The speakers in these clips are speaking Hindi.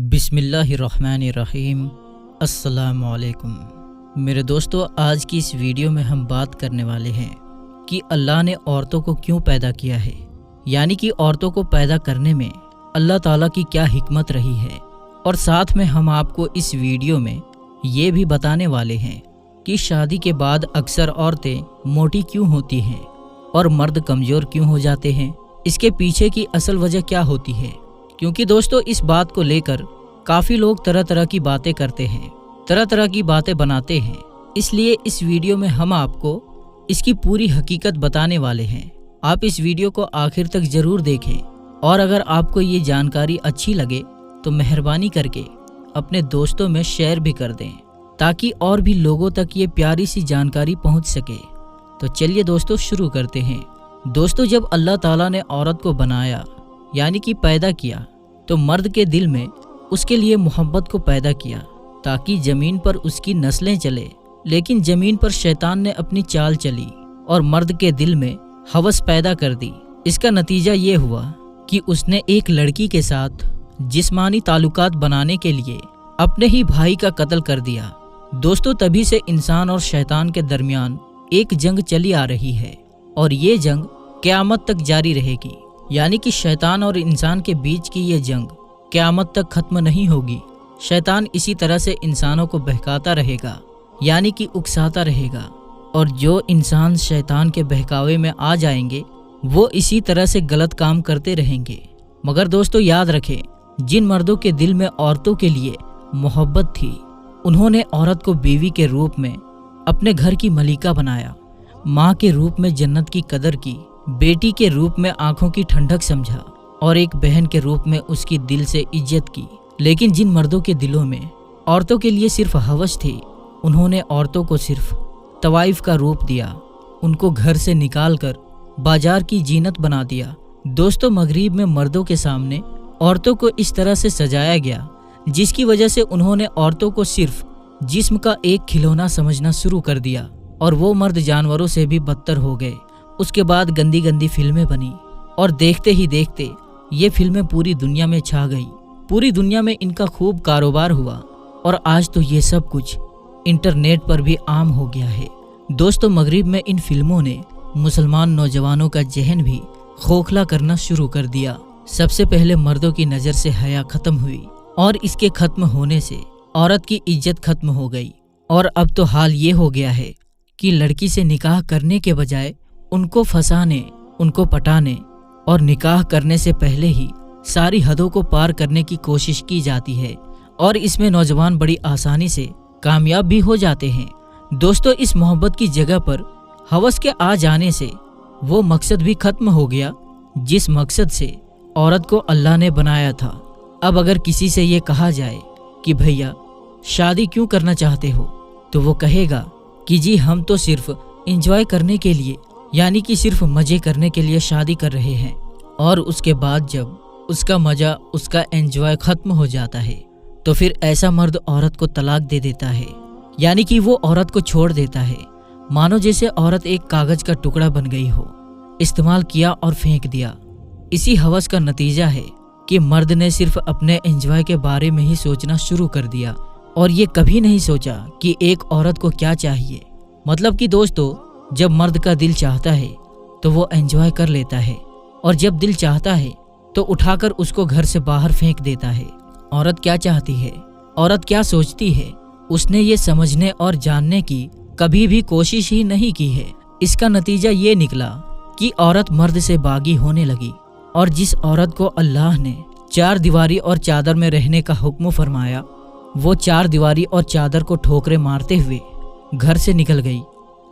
बिस्मिल्लाहिर्रहमानिर्रहीम। अस्सलामुअलैकुम मेरे दोस्तों, आज की इस वीडियो में हम बात करने वाले हैं कि अल्लाह ने औरतों को क्यों पैदा किया है, यानी कि औरतों को पैदा करने में अल्लाह ताला की क्या हिकमत रही है। और साथ में हम आपको इस वीडियो में ये भी बताने वाले हैं कि शादी के बाद अक्सर औरतें मोटी क्यों होती हैं और मर्द कमज़ोर क्यों हो जाते हैं। इसके पीछे की असल वजह क्या होती है, क्योंकि दोस्तों इस बात को लेकर काफ़ी लोग तरह तरह की बातें करते हैं, तरह तरह की बातें बनाते हैं। इसलिए इस वीडियो में हम आपको इसकी पूरी हकीकत बताने वाले हैं। आप इस वीडियो को आखिर तक ज़रूर देखें, और अगर आपको ये जानकारी अच्छी लगे तो मेहरबानी करके अपने दोस्तों में शेयर भी कर दें, ताकि और भी लोगों तक ये प्यारी सी जानकारी पहुंच सके। तो चलिए दोस्तों शुरू करते हैं। दोस्तों, जब अल्लाह ताला ने औरत को बनाया यानी कि पैदा किया, तो मर्द के दिल में उसके लिए मोहब्बत को पैदा किया ताकि ज़मीन पर उसकी नस्लें चले। लेकिन ज़मीन पर शैतान ने अपनी चाल चली और मर्द के दिल में हवस पैदा कर दी। इसका नतीजा ये हुआ कि उसने एक लड़की के साथ जिस्मानी ताल्लुकात बनाने के लिए अपने ही भाई का कत्ल कर दिया। दोस्तों, तभी से इंसान और शैतान के दरमियान एक जंग चली आ रही है, और ये जंग क़यामत तक जारी रहेगी। यानी कि शैतान और इंसान के बीच की ये जंग क़यामत तक ख़त्म नहीं होगी। शैतान इसी तरह से इंसानों को बहकाता रहेगा, यानी कि उकसाता रहेगा, और जो इंसान शैतान के बहकावे में आ जाएंगे वो इसी तरह से गलत काम करते रहेंगे। मगर दोस्तों याद रखें, जिन मर्दों के दिल में औरतों के लिए मोहब्बत थी, उन्होंने औरत को बीवी के रूप में अपने घर की मलिका बनाया, माँ के रूप में जन्नत की कदर की, बेटी के रूप में आंखों की ठंडक समझा, और एक बहन के रूप में उसकी दिल से इज्जत की। लेकिन जिन मर्दों के दिलों में औरतों के लिए सिर्फ हवस थी, उन्होंने औरतों को सिर्फ तवाइफ का रूप दिया, उनको घर से निकालकर बाजार की जीनत बना दिया। दोस्तों, मगरिब में मर्दों के सामने औरतों को इस तरह से सजाया गया, जिसकी वजह से उन्होंने औरतों को सिर्फ जिस्म का एक खिलौना समझना शुरू कर दिया, और वो मर्द जानवरों से भी बदतर हो गए। उसके बाद गंदी गंदी फिल्में बनी, और देखते ही देखते ये फिल्में पूरी दुनिया में छा गई। पूरी दुनिया में इनका खूब कारोबार हुआ, और आज तो ये सब कुछ इंटरनेट पर भी आम हो गया है। दोस्तों, मगरिब में इन फिल्मों ने मुसलमान नौजवानों का जहन भी खोखला करना शुरू कर दिया। सबसे पहले मर्दों की नज़र से हया खत्म हुई, और इसके खत्म होने से औरत की इज्जत खत्म हो गई। और अब तो हाल ये हो गया है कि लड़की से निकाह करने के बजाय उनको फंसाने, उनको पटाने और निकाह करने से पहले ही सारी हदों को पार करने की कोशिश की जाती है, और इसमें नौजवान बड़ी आसानी से कामयाब भी हो जाते हैं। दोस्तों, इस मोहब्बत की जगह पर हवस के आ जाने से वो मकसद भी खत्म हो गया जिस मकसद से औरत को अल्लाह ने बनाया था। अब अगर किसी से ये कहा जाए कि भैया शादी क्यों करना चाहते हो, तो वो कहेगा कि जी हम तो सिर्फ एंजॉय करने के लिए, यानी कि सिर्फ मज़े करने के लिए शादी कर रहे हैं। और उसके बाद जब उसका मज़ा, उसका एंजॉय ख़त्म हो जाता है, तो फिर ऐसा मर्द औरत को तलाक दे देता है, यानी कि वो औरत को छोड़ देता है, मानो जैसे औरत एक कागज़ का टुकड़ा बन गई हो, इस्तेमाल किया और फेंक दिया। इसी हवस का नतीजा है कि मर्द ने सिर्फ अपने एंजॉय के बारे में ही सोचना शुरू कर दिया, और ये कभी नहीं सोचा कि एक औरत को क्या चाहिए। मतलब कि दोस्तों, जब मर्द का दिल चाहता है तो वो एंजॉय कर लेता है, और जब दिल चाहता है तो उठाकर उसको घर से बाहर फेंक देता है। औरत क्या चाहती है, औरत क्या सोचती है, उसने ये समझने और जानने की कभी भी कोशिश ही नहीं की है। इसका नतीजा ये निकला कि औरत मर्द से बागी होने लगी, और जिस औरत को अल्लाह ने 4 दीवारी और चादर में रहने का हुक्म फरमाया, वो 4 दीवारी और चादर को ठोकरे मारते हुए घर से निकल गई।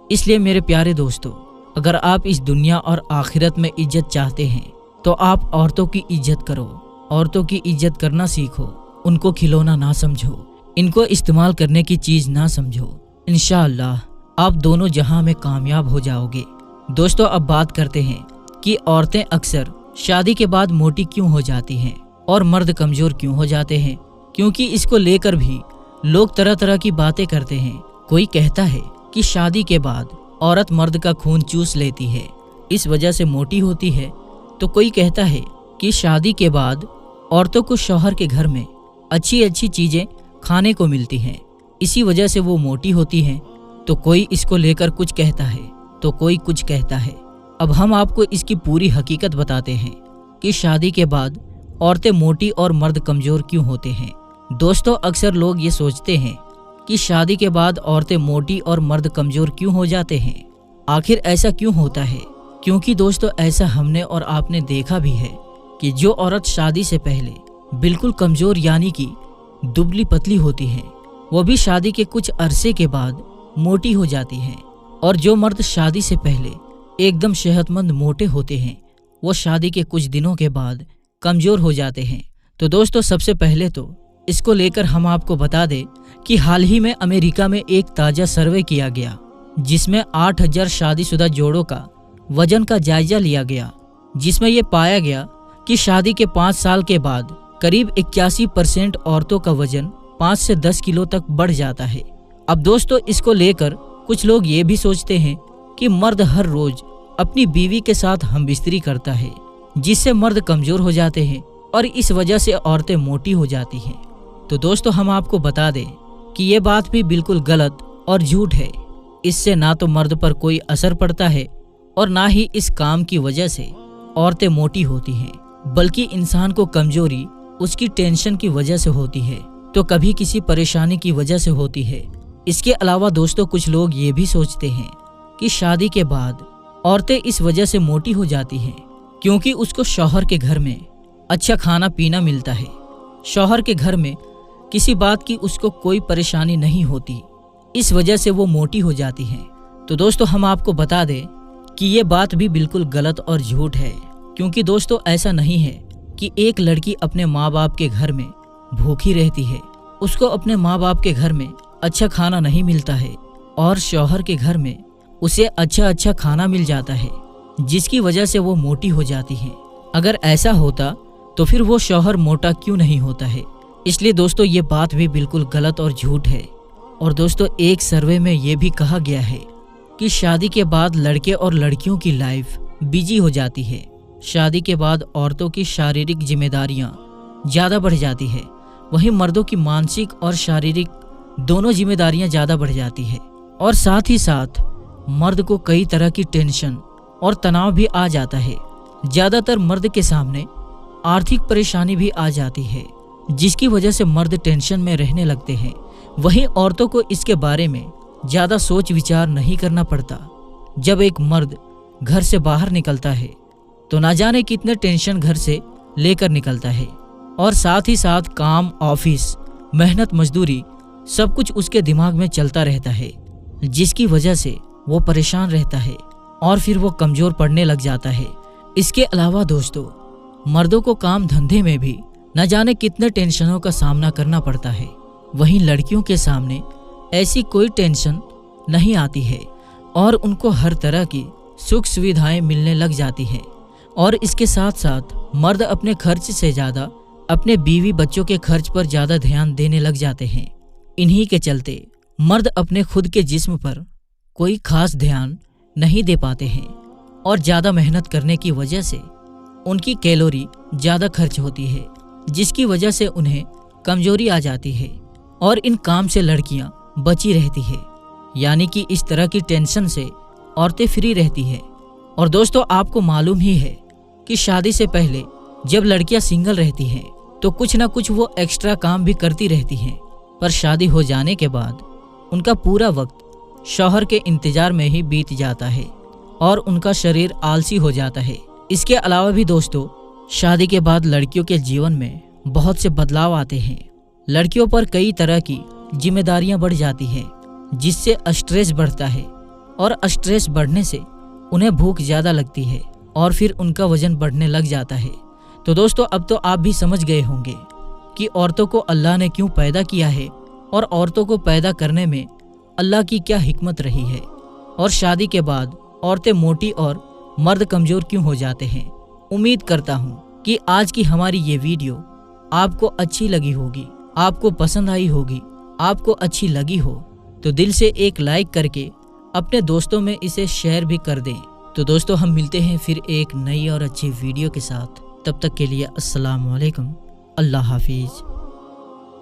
इसलिए मेरे प्यारे दोस्तों, अगर आप इस दुनिया और आखिरत में इज्जत चाहते हैं तो आप औरतों की इज्जत करो, औरतों की इज्जत करना सीखो, उनको खिलौना ना समझो, इनको इस्तेमाल करने की चीज़ ना समझो। इंशाअल्लाह आप दोनों जहां में कामयाब हो जाओगे। दोस्तों, अब बात करते हैं कि औरतें अक्सर शादी के बाद मोटी क्यों हो जाती हैं और मर्द कमज़ोर क्यों हो जाते हैं। क्योंकि इसको लेकर भी लोग तरह तरह की बातें करते हैं। कोई कहता है कि शादी के बाद औरत मर्द का खून चूस लेती है, इस वजह से मोटी होती है। तो कोई कहता है कि शादी के बाद औरतों को शौहर के घर में अच्छी अच्छी चीजें खाने को मिलती हैं, इसी वजह से वो मोटी होती हैं। तो कोई इसको लेकर कुछ कहता है तो कोई कुछ कहता है। अब हम आपको इसकी पूरी हकीकत बताते हैं कि शादी के बाद औरतें मोटी और मर्द कमजोर क्यों होते हैं। दोस्तों, अक्सर लोग ये सोचते हैं कि शादी के बाद औरतें मोटी और मर्द कमजोर क्यों हो जाते हैं। आखिर ऐसा क्यों होता है? क्योंकि दोस्तों, ऐसा हमने और आपने देखा भी है कि जो औरत शादी से पहले बिल्कुल कमजोर यानी कि दुबली पतली होती है, वो भी शादी के कुछ अरसे के बाद मोटी हो जाती है। और जो मर्द शादी से पहले एकदम सेहतमंद मोटे होते हैं, वो शादी के कुछ दिनों के बाद कमजोर हो जाते हैं। तो दोस्तों, सबसे पहले तो इसको लेकर हम आपको बता दें कि हाल ही में अमेरिका में एक ताज़ा सर्वे किया गया, जिसमें 8000 शादीशुदा जोड़ों का वजन का जायजा लिया गया, जिसमें यह पाया गया कि शादी के 5 साल के बाद करीब 81% औरतों का वजन 5 से 10 किलो तक बढ़ जाता है। अब दोस्तों, इसको लेकर कुछ लोग ये भी सोचते हैं कि मर्द हर रोज अपनी बीवी के साथ हमबिस्तरी करता है, जिससे मर्द कमजोर हो जाते हैं और इस वजह से औरतें मोटी हो जाती हैं। तो दोस्तों, हम आपको बता दें कि ये बात भी बिल्कुल गलत और झूठ है। इससे ना तो मर्द पर कोई असर पड़ता है और ना ही इस काम की वजह से औरतें मोटी होती हैं, बल्कि इंसान को कमजोरी उसकी टेंशन की वजह से होती है, तो कभी किसी परेशानी की वजह से होती है। इसके अलावा दोस्तों, कुछ लोग ये भी सोचते हैं कि शादी के बाद औरतें इस वजह से मोटी हो जाती हैं क्योंकि उसको शौहर के घर में अच्छा खाना पीना मिलता है। शौहर के घर में किसी बात की उसको कोई परेशानी नहीं होती, इस वजह से वो मोटी हो जाती हैं। तो दोस्तों, हम आपको बता दें कि ये बात भी बिल्कुल गलत और झूठ है, क्योंकि दोस्तों, ऐसा नहीं है कि एक लड़की अपने माँ बाप के घर में भूखी रहती है, उसको अपने माँ बाप के घर में अच्छा खाना नहीं मिलता है और शौहर के घर में उसे अच्छा खाना मिल जाता है, जिसकी वजह से वो मोटी हो जाती है। अगर ऐसा होता तो फिर वो शौहर मोटा क्यों नहीं होता है। इसलिए दोस्तों, ये बात भी बिल्कुल गलत और झूठ है। और दोस्तों, एक सर्वे में ये भी कहा गया है कि शादी के बाद लड़के और लड़कियों की लाइफ बिजी हो जाती है। शादी के बाद औरतों की शारीरिक जिम्मेदारियां ज़्यादा बढ़ जाती है, वहीं मर्दों की मानसिक और शारीरिक दोनों जिम्मेदारियां ज़्यादा बढ़ जाती है। और साथ ही साथ मर्द को कई तरह की टेंशन और तनाव भी आ जाता है। ज़्यादातर मर्द के सामने आर्थिक परेशानी भी आ जाती है, जिसकी वजह से मर्द टेंशन में रहने लगते हैं। वहीं औरतों को इसके बारे में ज़्यादा सोच विचार नहीं करना पड़ता। जब एक मर्द घर से बाहर निकलता है तो ना जाने कितने टेंशन घर से लेकर निकलता है, और साथ ही साथ काम, ऑफिस, मेहनत, मजदूरी सब कुछ उसके दिमाग में चलता रहता है, जिसकी वजह से वो परेशान रहता है और फिर वो कमज़ोर पड़ने लग जाता है। इसके अलावा दोस्तों, मर्दों को काम धंधे में भी न जाने कितने टेंशनों का सामना करना पड़ता है। वहीं लड़कियों के सामने ऐसी कोई टेंशन नहीं आती है और उनको हर तरह की सुख सुविधाएं मिलने लग जाती हैं। और इसके साथ साथ मर्द अपने खर्च से ज़्यादा अपने बीवी बच्चों के खर्च पर ज़्यादा ध्यान देने लग जाते हैं। इन्हीं के चलते मर्द अपने खुद के जिस्म पर कोई खास ध्यान नहीं दे पाते हैं और ज़्यादा मेहनत करने की वजह से उनकी कैलोरी ज़्यादा खर्च होती है, जिसकी वजह से उन्हें कमजोरी आ जाती है और इन काम से लड़कियां बची रहती है। यानी कि इस तरह की टेंशन से औरतें फ्री रहती है। और दोस्तों, आपको मालूम ही है कि शादी से पहले जब लड़कियां सिंगल रहती हैं तो कुछ ना कुछ वो एक्स्ट्रा काम भी करती रहती हैं, पर शादी हो जाने के बाद उनका पूरा वक्त शौहर के इंतजार में ही बीत जाता है और उनका शरीर आलसी हो जाता है। इसके अलावा भी दोस्तों, शादी के बाद लड़कियों के जीवन में बहुत से बदलाव आते हैं। लड़कियों पर कई तरह की जिम्मेदारियां बढ़ जाती हैं, जिससे स्ट्रेस बढ़ता है और स्ट्रेस बढ़ने से उन्हें भूख ज़्यादा लगती है और फिर उनका वजन बढ़ने लग जाता है। तो दोस्तों, अब तो आप भी समझ गए होंगे कि औरतों को अल्लाह ने क्यों पैदा किया है और औरतों को पैदा करने में अल्लाह की क्या हिकमत रही है, और शादी के बाद औरतें मोटी और मर्द कमज़ोर क्यों हो जाते हैं। उम्मीद करता हूँ कि आज की हमारी ये वीडियो आपको अच्छी लगी होगी, आपको पसंद आई होगी। आपको अच्छी लगी हो तो दिल से एक लाइक करके अपने दोस्तों में इसे शेयर भी कर दें। तो दोस्तों, हम मिलते हैं फिर एक नई और अच्छी वीडियो के साथ। तब तक के लिए अस्सलाम वालेकुम, अल्लाह हाफिज़।